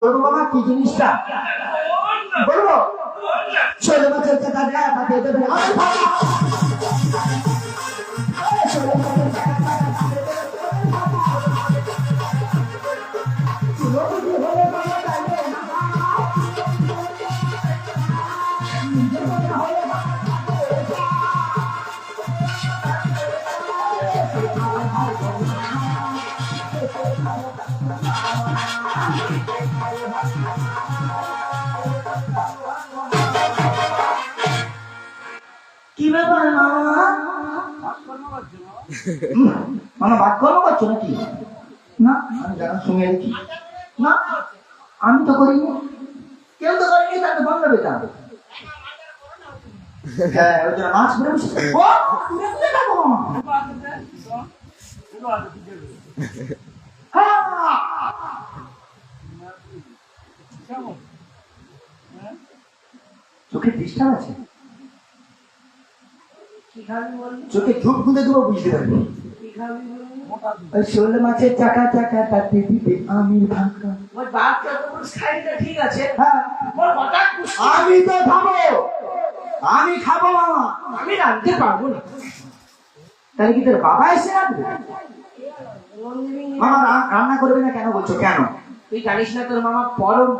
বলবো বাবা কি জিনিসটা বলবো ছোট মাছের চাকা দেয়া তাতে দেবে আরে বাবা ছোট মাছের চাকা দেয়া তাতে দেবে ছোট কিছু হলে বাবা যাবে না কি ব্যাপার মামা মামা বাদ কর্ম করছো নাকি না আমি গান শুনে দেখি না আমি তো করিনি কেউ তো করেনি তাহলে বন্ধ বেটা হ্যাঁ ওই জন্য মাছ ধরে বসে ও তুমি কোথায় যাবো মামা চোখে ডিস্টার্ব আছে চোখে ধূপ খুঁজে দেবো বুঝতে পারবো ওই শোল মাছের চাকা চাকা তাতে দিবে আমি ফাঁকা ঠিক আছে হ্যাঁ আমি তো খাবো আমি খাবো মামা আমি রাঁধতে পারবো না তাহলে কি তোর বাবা এসে রাখবে মামা রান্না করবে না কেন বলছো কেন তুই জানিস না তোর মামা পরম